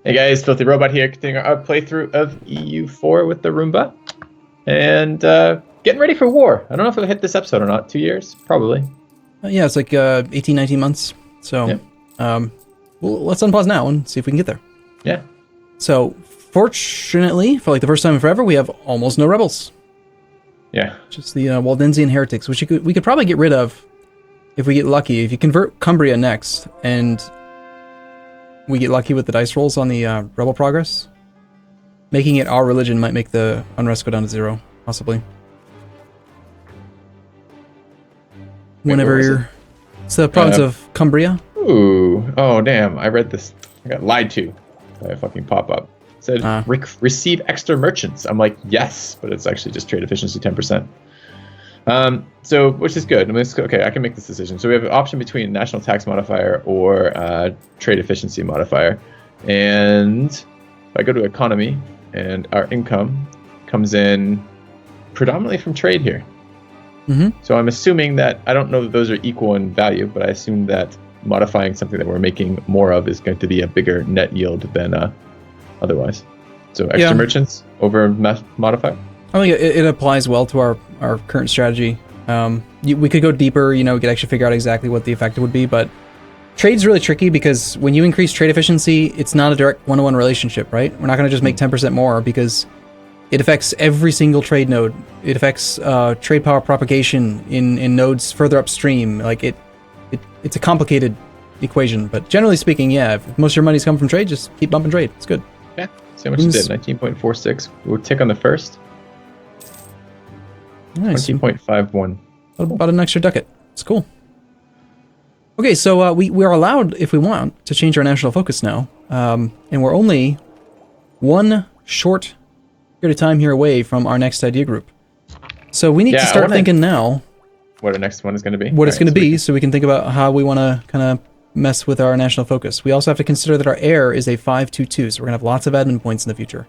Hey guys, FilthyRobot here, continuing our playthrough of EU4 with the Arumba. And getting ready for war. I don't know if it'll hit this episode or not. 2 years? Probably. Yeah, it's like 18, 19 months. So well, let's unpause now and see if we can get there. Yeah. So fortunately, for like the first time in forever, we have almost no rebels. Yeah. Just the Waldensian heretics, which we could probably get rid of if we get lucky. If you convert Cumbria next, and we get lucky with the dice rolls on the rebel progress, making it our religion might make the unrest go down to 0, possibly. Whenever you're... It's the province of Cumbria. Ooh. Oh, damn. I read this. I got lied to by a fucking pop-up. It said, receive extra merchants. I'm like, yes, but it's actually just trade efficiency 10%. So, which is good. I mean, okay, I can make this decision. So we have an option between national tax modifier or trade efficiency modifier. And if I go to economy, and our income comes in predominantly from trade here. Mm-hmm. So I'm assuming that, I don't know that those are equal in value, but I assume that modifying something that we're making more of is going to be a bigger net yield than otherwise. So extra merchants over modifier? I think it applies well to our current strategy. We could go deeper, we could actually figure out exactly what the effect would be, but trade's really tricky because when you increase trade efficiency, it's not a direct one-to-one relationship, right? We're not going to just make 10% more because it affects every single trade node. It affects trade power propagation in nodes further upstream. Like it's a complicated equation, but generally speaking, yeah, if most of your money's come from trade, just keep bumping trade. It's good. Yeah, see how much you did. 19.46. We'll tick on the first. Nice. 20.51. About an extra ducat. It's cool. Okay, so we are allowed, if we want, to change our national focus now. And we're only one short period of time here away from our next idea group. So we need to start thinking now what our next one is going to be. What it's going to be, so we can think about how we want to kind of mess with our national focus. We also have to consider that our heir is a 522, so we're going to have lots of admin points in the future.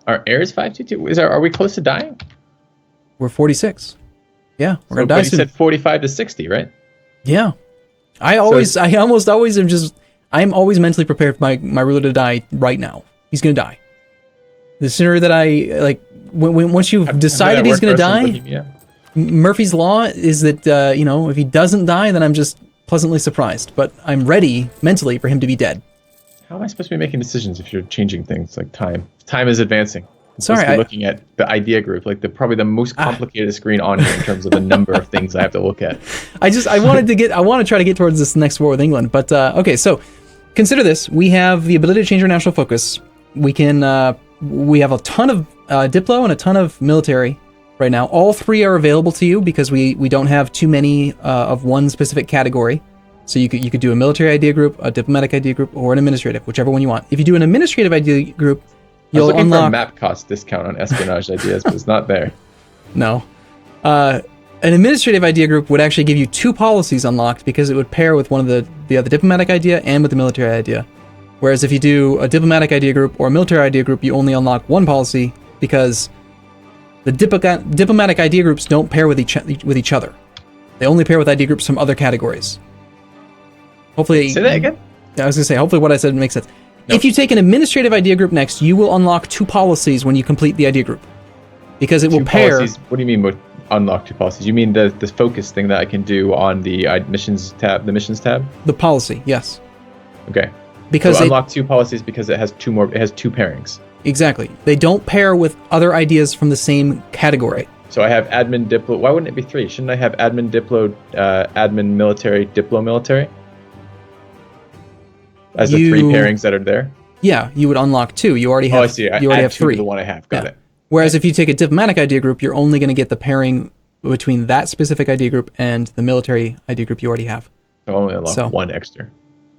Our heir is 522? Are we close to dying? We're 46. Yeah, we're going to die soon. You said 45 to 60, right? Yeah. I'm always mentally prepared for my ruler to die right now. He's going to die. The sooner that once you've decided he's going to die, Murphy's Law is that, if he doesn't die, then I'm just pleasantly surprised. But I'm ready mentally for him to be dead. How am I supposed to be making decisions if you're changing things like time? Time is advancing. I'm Sorry, supposed to be looking at the idea group, like probably the most complicated screen on here in terms of the number of things I have to look at. I want to try to get towards this next war with England. But okay, so consider this: we have the ability to change our national focus. We have a ton of diplo and a ton of military right now. All three are available to you because we don't have too many of one specific category. So you could do a military idea group, a diplomatic idea group, or an administrative, whichever one you want. If you do an administrative idea group, you'll unlock... I was looking for a map cost discount on espionage ideas, but it's not there. No. An administrative idea group would actually give you 2 policies unlocked because it would pair with one of the other diplomatic idea and with the military idea. Whereas if you do a diplomatic idea group or a military idea group, you only unlock 1 policy because the diplomatic idea groups don't pair with each other. They only pair with idea groups from other categories. Hopefully, say that again? I was going to say, hopefully what I said makes sense. Nope. If you take an administrative idea group next, you will unlock 2 policies when you complete the idea group. Because it will pair... Policies? What do you mean with unlock 2 policies? You mean the focus thing that I can do on the missions tab, the missions tab? The policy, yes. Okay. Because so unlock 2 policies because it has 2 pairings. Exactly. They don't pair with other ideas from the same category. So I have admin diplo... Why wouldn't it be 3? Shouldn't I have admin diplo, admin military, diplo military? As the 3 pairings that are there? Yeah, you would unlock 2. You already have. Oh, I see. You already have 3. The one I have. Got it. Whereas if you take a diplomatic idea group, you're only going to get the pairing between that specific idea group and the military idea group you already have. So only unlock 1 extra.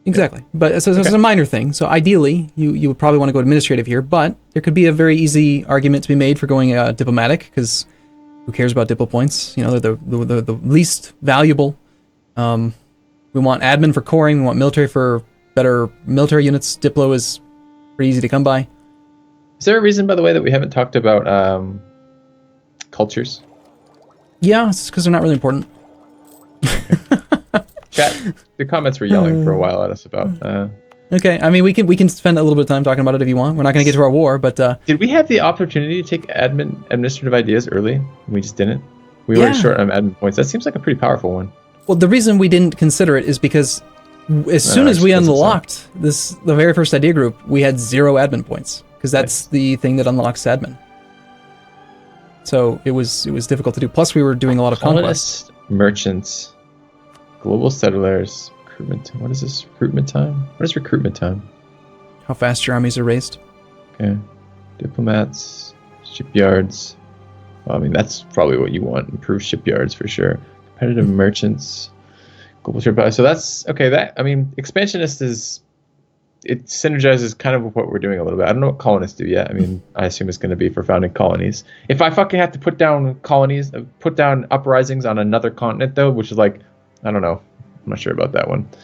Exactly. But it's a minor thing. So ideally, you would probably want to go administrative here, but there could be a very easy argument to be made for going diplomatic, because who cares about diplo points? They're the least valuable. We want admin for coring. We want military for better military units. Diplo is pretty easy to come by. Is there a reason, by the way, that we haven't talked about cultures? Yeah, it's because they're not really important. Chat, the comments were yelling for a while at us about Okay, I mean, we can spend a little bit of time talking about it if you want. We're not going to get to our war, but... Did we have the opportunity to take administrative ideas early? We just didn't? We were short on admin points. That seems like a pretty powerful one. Well, the reason we didn't consider it is because as soon as we unlocked the very first idea group, we had 0 admin points, because that's the thing that unlocks admin. So it was difficult to do. Plus, we were doing a lot of conquest. Merchants, global settlers... What is this? Recruitment time? What is recruitment time? How fast your armies are raised. Okay. Diplomats, shipyards. Well, I mean, that's probably what you want. Improve shipyards for sure. Competitive merchants, global trade. So that's okay. I mean, expansionist it synergizes kind of with what we're doing a little bit. I don't know what colonists do yet. I mean, I assume it's going to be for founding colonies. If I fucking have to put down colonies, put down uprisings on another continent though, which is like, I don't know. I'm not sure about that one. All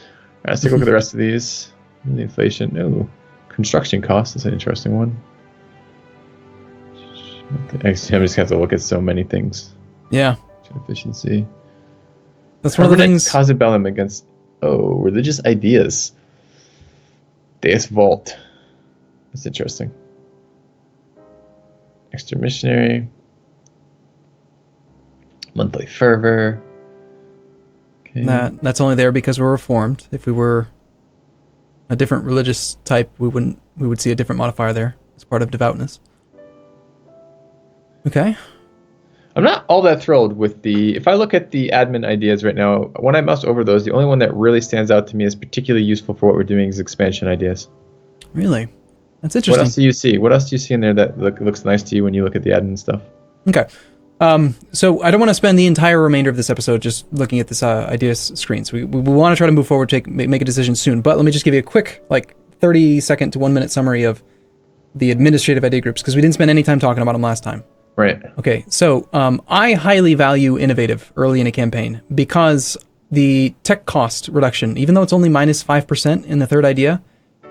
right, let's take a look at the rest of these. The inflation. Oh, construction costs is an interesting one. I just have to look at so many things. Yeah. Efficiency. That's one of the things. Causa bellum against religious ideas. Deus Vault. That's interesting. Extra missionary. Monthly fervor. That's only there because we're reformed. If we were a different religious type, we would see a different modifier there as part of devoutness. Okay. I'm not all that thrilled with if I look at the admin ideas right now, when I mouse over those, the only one that really stands out to me as particularly useful for what we're doing is expansion ideas. Really? That's interesting. What else do you see? What else do you see in there that looks nice to you when you look at the admin stuff? Okay. So I don't want to spend the entire remainder of this episode just looking at this ideas screen. So we want to try to move forward, make a decision soon. But let me just give you a quick, 30-second to 1-minute summary of the administrative idea groups, because we didn't spend any time talking about them last time. Right. Okay, so I highly value innovative early in a campaign because the tech cost reduction, even though it's only minus 5% in the third idea,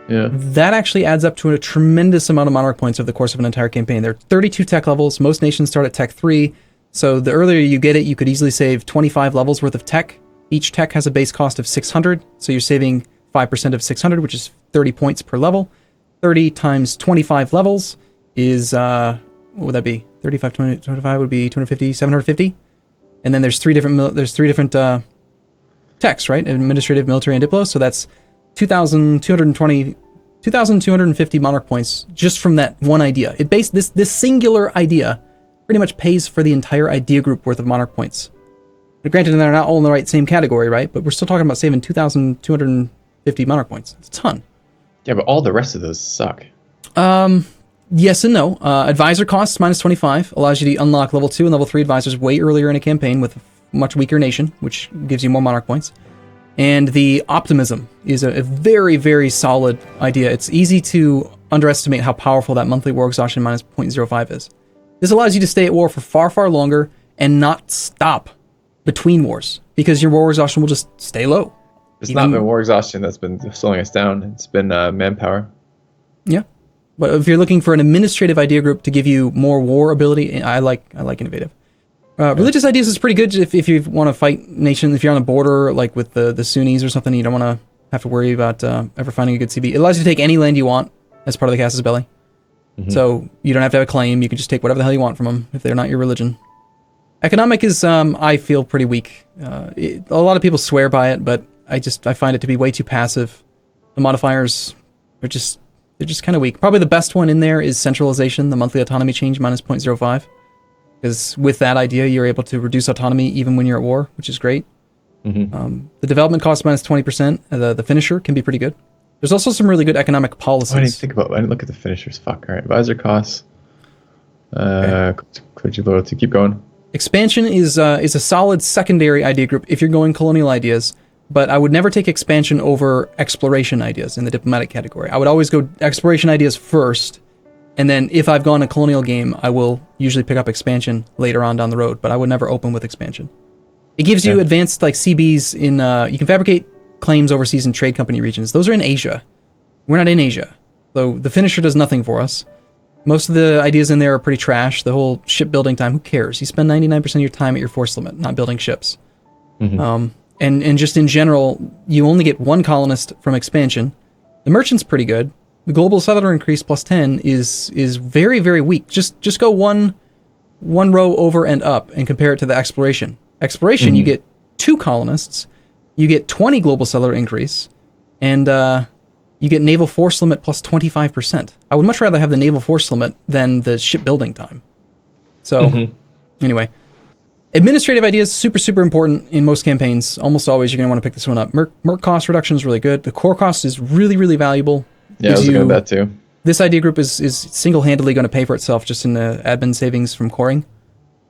that actually adds up to a tremendous amount of monarch points over the course of an entire campaign. There are 32 tech levels. Most nations start at tech 3. So the earlier you get it, you could easily save 25 levels worth of tech. Each tech has a base cost of 600. So you're saving 5% of 600, which is 30 points per level. 30 times 25 levels is, what would that be? 35, 20, 25 would be 250, 750. And then there's three different techs, right? Administrative, military, and diplo. So that's 2,250 monarch points just from that one idea. This singular idea pretty much pays for the entire idea group worth of monarch points. But granted, they're not all in the same category, right? But we're still talking about saving 2,250 monarch points. It's a ton. Yeah, but all the rest of those suck. Yes and no. Advisor costs minus 25 allows you to unlock level 2 and level 3 advisors way earlier in a campaign with a much weaker nation, which gives you more monarch points. And the optimism is a very, very solid idea. It's easy to underestimate how powerful that monthly war exhaustion minus 0.05 is. This allows you to stay at war for far, far longer and not stop between wars, because your war exhaustion will just stay low. It's not been war exhaustion that's been slowing us down. It's been manpower. Yeah. But if you're looking for an administrative idea group to give you more war ability, I like innovative. Religious ideas is pretty good if you want to fight nations. If you're on the border, like with the Sunnis or something, you don't want to have to worry about ever finding a good CB. It allows you to take any land you want as part of the Casus Belli. Mm-hmm. So you don't have to have a claim. You can just take whatever the hell you want from them if they're not your religion. Economic is, I feel, pretty weak. A lot of people swear by it, but I find it to be way too passive. The modifiers are they're just kind of weak. Probably the best one in there is centralization, the monthly autonomy change minus 0.05. Because with that idea, you're able to reduce autonomy even when you're at war, which is great. Mm-hmm. The development cost minus 20%. The finisher can be pretty good. There's also some really good economic policies. I didn't look at the finishers. Fuck. All right. Advisor costs. Clergy loyalty. Keep going. Expansion is a solid secondary idea group if you're going colonial ideas. But I would never take expansion over exploration ideas in the diplomatic category. I would always go exploration ideas first. And then if I've gone a colonial game, I will usually pick up expansion later on down the road, but I would never open with expansion. It gives you advanced CBs in, you can fabricate claims overseas in trade company regions. Those are in Asia. We're not in Asia. So the finisher does nothing for us. Most of the ideas in there are pretty trash. The whole shipbuilding time, who cares? You spend 99% of your time at your force limit, not building ships. Mm-hmm. And just in general, you only get one colonist from expansion. The merchant's pretty good. The global settler increase plus 10 is very, very weak. Just go one row over and up and compare it to the exploration. Exploration, you get 2 colonists, you get 20 global settler increase, and you get naval force limit plus 25%. I would much rather have the naval force limit than the shipbuilding time. So, anyway. Administrative ideas, super, super important in most campaigns. Almost always you're going to want to pick this one up. Merc cost reduction is really good. The core cost is really, really valuable. Yeah, I was looking at that too. This idea group is single-handedly going to pay for itself just in the admin savings from coring.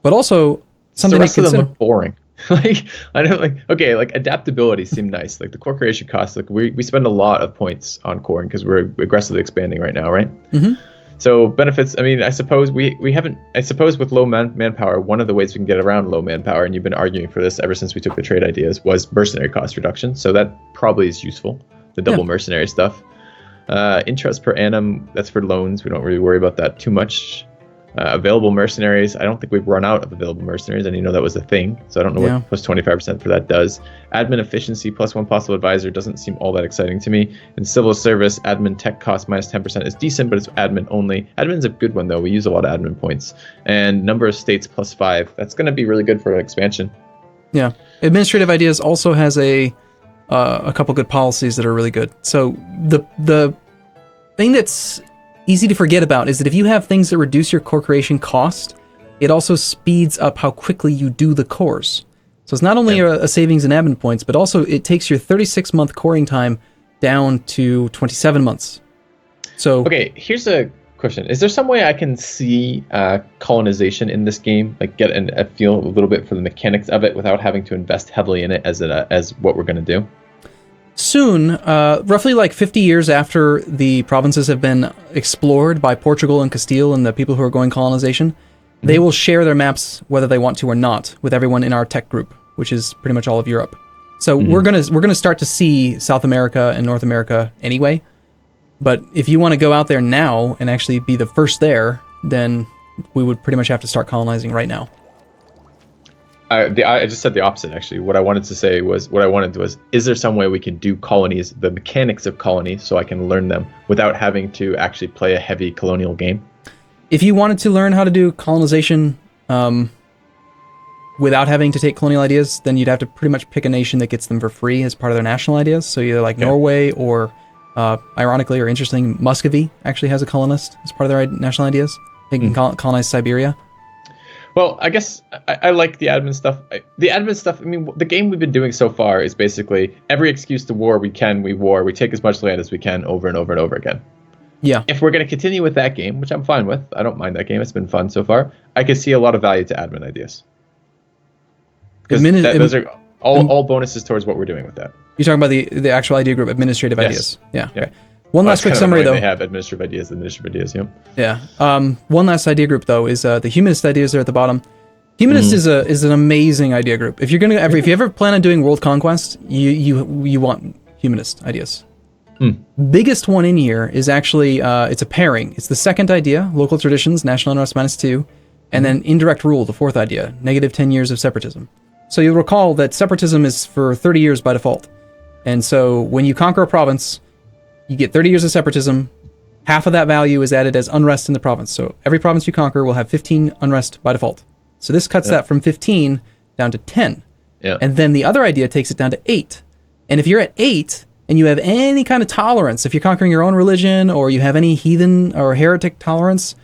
But also, something the rest to consider. of them look boring. Like, I don't like, okay, like adaptability seemed nice. Like the core creation costs, like we spend a lot of points on coring because we're aggressively expanding right now, right? So benefits, I mean, I suppose we haven't, I suppose with low manpower, one of the ways we can get around low manpower, and you've been arguing for this ever since we took the trade ideas, was mercenary cost reduction. So that probably is useful, the double mercenary stuff. Interest per annum, that's for loans. We don't really worry about that too much. Available mercenaries, I don't think we've run out of available mercenaries, and you know that was a thing, so I don't know what plus 25% for that does. Admin efficiency plus 1 possible advisor doesn't seem all that exciting to me. In civil service, admin tech cost minus 10% is decent, but it's admin only. Admin's a good one though, we use a lot of admin points. And number of states plus 5, that's going to be really good for an expansion. Yeah. Administrative ideas also has a couple good policies that are really good. So the thing that's easy to forget about is that if you have things that reduce your core creation cost, it also speeds up how quickly you do the cores. So it's not only a savings in admin points, but also it takes your 36-month coring time down to 27 months. So okay, here's a question. Is there some way I can see colonization in this game, like get a feel a little bit for the mechanics of it without having to invest heavily in it as what we're going to do? Soon, roughly like 50 years after the provinces have been explored by Portugal and Castile and the people who are going colonization, they will share their maps whether they want to or not with everyone in our tech group, which is pretty much all of Europe. So we're gonna start to see South America and North America anyway. But if you want to go out there now and actually be the first there, then we would pretty much have to start colonizing right now. I just said the opposite, actually. What I wanted to say was, is there some way we can do colonies, the mechanics of colonies, so I can learn them without having to actually play a heavy colonial game? If you wanted to learn how to do colonization without having to take colonial ideas, then you'd have to pretty much pick a nation that gets them for free as part of their national ideas. So either like Norway or, ironically or interesting, Muscovy actually has a colonist as part of their national ideas. They can colonize Siberia. Well, I guess I like the admin stuff. I mean, the game we've been doing so far is basically every excuse to war we war. We take as much land as we can over and over and over again. Yeah. If we're going to continue with that game, which I'm fine with, I don't mind that game. It's been fun so far. I can see a lot of value to admin ideas. Because those are all bonuses towards what we're doing with that. You're talking about the actual idea group, administrative ideas. Yeah. Okay. One last quick summary, though. They have administrative ideas, yeah. One last idea group, though, is the humanist ideas are at the bottom. Humanist is an amazing idea group. If you're if you ever plan on doing world conquest, you want humanist ideas. Biggest one in here is actually it's a pairing. It's the second idea, local traditions, national interest -2, and then indirect rule, the fourth idea, -10 years of separatism. So you'll recall that separatism is for 30 years by default, and so when you conquer a province, you get 30 years of separatism. Half of that value is added as unrest in the province. So every province you conquer will have 15 unrest by default. So this cuts that from 15 down to 10. Yeah. And then the other idea takes it down to 8. And if you're at 8 and you have any kind of tolerance, if you're conquering your own religion or you have any heathen or heretic tolerance,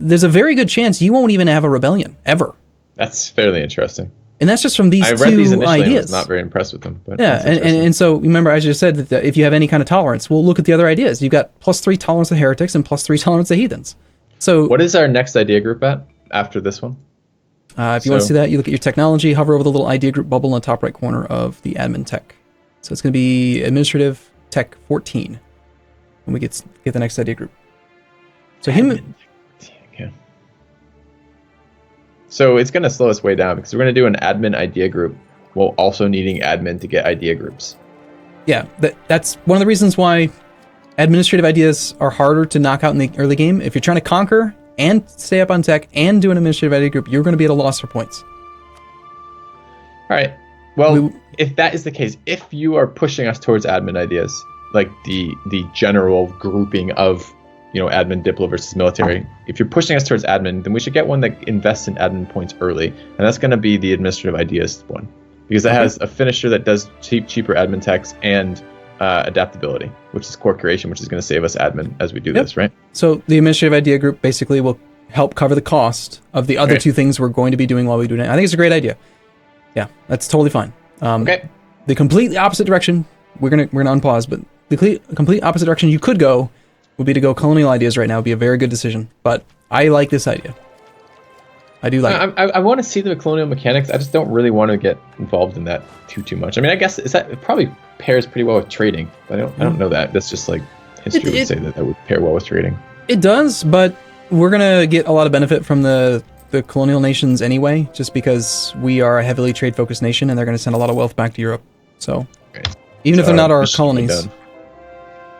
there's a very good chance you won't even have a rebellion, ever. That's fairly interesting. And that's just from these two ideas. I read these initially and I was not very impressed with them. But yeah, and so remember, I just said that if you have any kind of tolerance, well, look at the other ideas. You've got +3 tolerance of heretics and +3 tolerance of heathens. So what is our next idea group at after this one? If you want to see that, you look at your technology, hover over the little idea group bubble in the top right corner of the admin tech. So it's going to be administrative tech 14 when we get the next idea group. So So it's going to slow us way down because we're going to do an admin idea group while also needing admin to get idea groups. Yeah, that's one of the reasons why administrative ideas are harder to knock out in the early game. If you're trying to conquer and stay up on tech and do an administrative idea group, you're going to be at a loss for points. All right. Well, if that is the case, if you are pushing us towards admin ideas, like the general grouping of, you know, admin, diplo versus military. If you're pushing us towards admin, then we should get one that invests in admin points early, and that's going to be the administrative ideas one, because it has a finisher that does cheaper admin techs and adaptability, which is core curation, which is going to save us admin as we do this, right? So the administrative idea group basically will help cover the cost of the other two things we're going to be doing while we do it. I think it's a great idea. Yeah, that's totally fine. Okay. The completely opposite direction, we're gonna unpause, but the complete opposite direction you could go would be to go colonial ideas right now. Would be a very good decision. But I like this idea. I do like it. I want to see the colonial mechanics. I just don't really want to get involved in that too much. I mean, I guess it probably pairs pretty well with trading, but I don't know that. That's just like history would say that would pair well with trading. It does, but we're gonna get a lot of benefit from the colonial nations anyway, just because we are a heavily trade-focused nation, and they're gonna send a lot of wealth back to Europe. So even if they're not our colonies.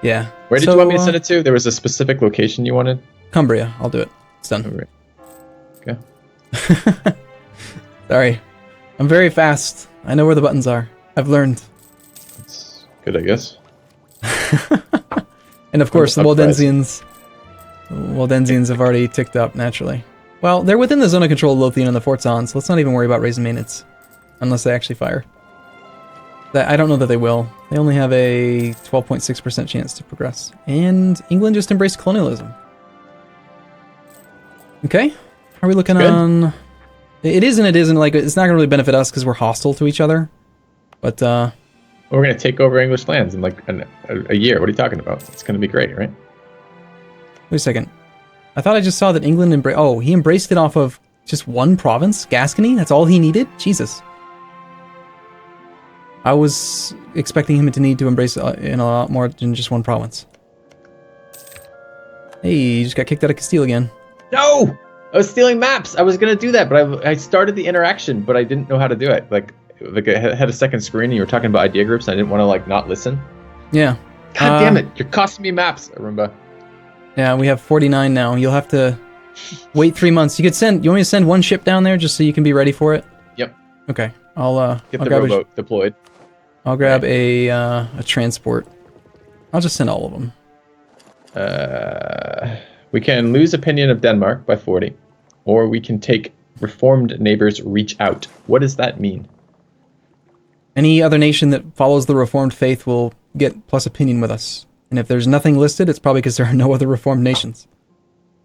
Yeah. Where did you want me to send it to? There was a specific location you wanted? Cumbria. I'll do it. It's done. Okay. Sorry. I'm very fast. I know where the buttons are. I've learned. That's good, I guess. And of course, the Waldensians. Waldensians have already ticked up, naturally. Well, they're within the zone of control of Lothian and the fort's on, so let's not even worry about raising maintenance. Unless they actually fire. I don't know that they will. They only have a 12.6% chance to progress. And England just embraced colonialism. Okay. How are we looking on... It is and it isn't. Like, it's not going to really benefit us because we're hostile to each other. But, we're going to take over English lands in like a year. What are you talking about? It's going to be great, right? Wait a second. I thought I just saw that England embraced... Oh, he embraced it off of just one province? Gascony? That's all he needed? Jesus. I was expecting him to need to embrace in a lot more than just one province. Hey, you just got kicked out of Castile again. No! I was stealing maps. I was going to do that, but I started the interaction, but I didn't know how to do it. Like I had a second screen and you were talking about idea groups and I didn't want to like not listen. Yeah. God damn it. You're costing me maps, Arumba. Yeah, we have 49 now. You'll have to wait 3 months. You want me to send one ship down there just so you can be ready for it? Yep. Okay. I'll get the rowboat deployed. I'll grab a transport. I'll just send all of them. We can lose opinion of Denmark by 40, or we can take reformed neighbors reach out. What does that mean? Any other nation that follows the reformed faith will get plus opinion with us. And if there's nothing listed, it's probably because there are no other reformed nations.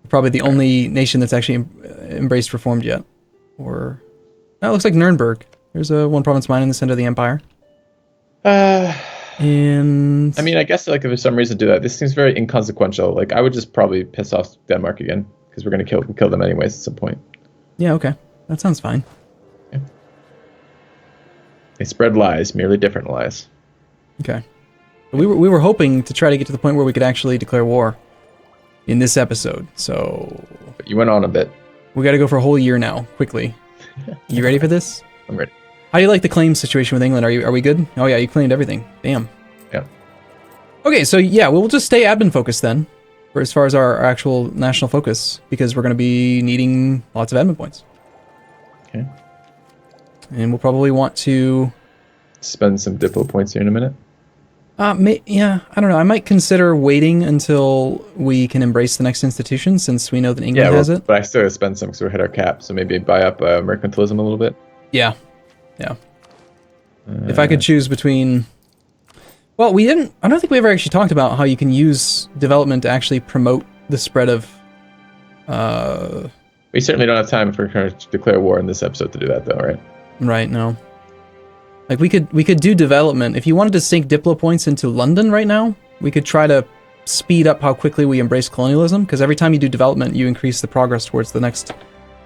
Probably the only nation that's actually embraced reformed yet. Or that looks like Nuremberg. There's a one province mine in the center of the empire. And I mean, I guess like if there's some reason to do that, this seems very inconsequential. Like I would just probably piss off Denmark again because we're gonna kill them anyways at some point. Yeah, okay, that sounds fine. Yeah. They spread lies, merely different lies. Okay, we were hoping to try to get to the point where we could actually declare war in this episode. So but you went on a bit. We got to go for a whole year now, quickly. You ready for this? I'm ready. How do you like the claim situation with England? Are we good? Oh yeah, you claimed everything. Damn. Yeah. Okay, so yeah, we'll just stay admin focused then, for as far as our actual national focus, because we're going to be needing lots of admin points. Okay. And we'll probably want to spend some diplo points here in a minute. Yeah, I don't know. I might consider waiting until we can embrace the next institution, since we know that England has it. But I still have to spend some because we hit our cap, so maybe buy up mercantilism a little bit. Yeah. Yeah. If I could choose between... Well, I don't think we ever actually talked about how you can use development to actually promote the spread of... We certainly don't have time for her to declare war in this episode to do that, though, right? Right, no. Like, we could do development. If you wanted to sink Diplo points into London right now, we could try to speed up how quickly we embrace colonialism, because every time you do development, you increase the progress towards the next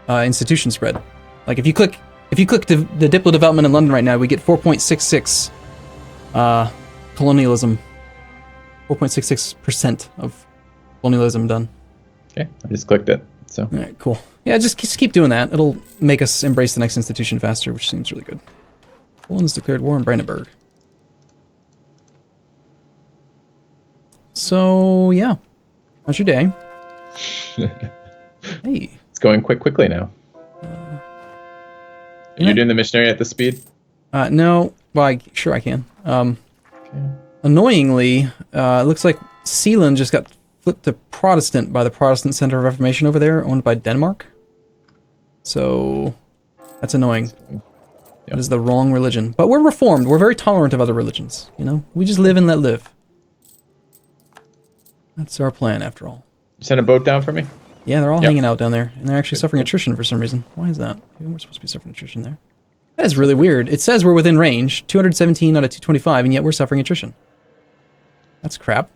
institution spread. Like, if you click the Diplo development in London right now, we get 4.66 colonialism. 4.66% of colonialism done. Okay, I just clicked it. So. All right, cool. Yeah, just keep doing that. It'll make us embrace the next institution faster, which seems really good. Poland's declared war on Brandenburg. So, yeah. How's your day? Hey. It's going quickly now. You're doing the missionary at this speed? No. Well, sure I can. Okay. Annoyingly, it looks like Sealand just got flipped to Protestant by the Protestant Center of Reformation over there, owned by Denmark. So that's annoying. That is the wrong religion. But we're reformed. We're very tolerant of other religions. You know, we just live and let live. That's our plan, after all. Send a boat down for me? Yeah, they're all hanging out down there, and they're actually suffering attrition for some reason. Why is that? Maybe we're supposed to be suffering attrition there. That is really weird. It says we're within range, 217 out of 225, and yet we're suffering attrition. That's crap.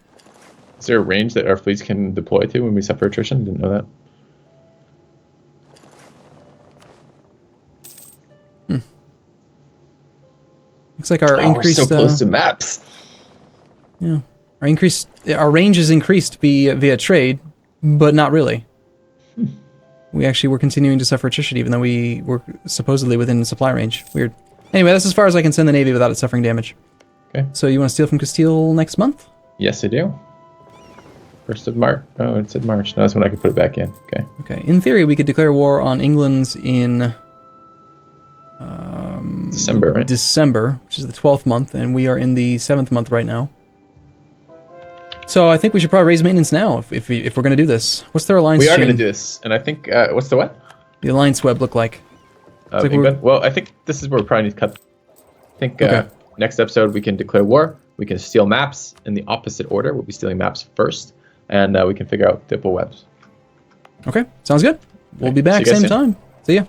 Is there a range that our fleets can deploy to when we suffer attrition? Didn't know that. Looks like our increased... We're so close to maps. Yeah. Our range is increased via trade, but not really. We actually were continuing to suffer attrition even though we were supposedly within supply range. Weird. Anyway, that's as far as I can send the Navy without it suffering damage. Okay. So you want to steal from Castile next month? Yes, I do. 1st of March. Oh, it said March. No, that's when I could put it back in. Okay. Okay. In theory, we could declare war on England's in... December, right? December, which is the 12th month, and we are in the 7th month right now. So I think we should probably raise maintenance now if we're going to do this. What's their alliance We are chain? going to do this, and I think... what's the what? The alliance web look like? Like well, I think this is where we probably need to cut. I think next episode we can declare war. We can steal maps in the opposite order. We'll be stealing maps first, and we can figure out diplo webs. Okay, sounds good. We'll be back See you guys same soon. time. See ya.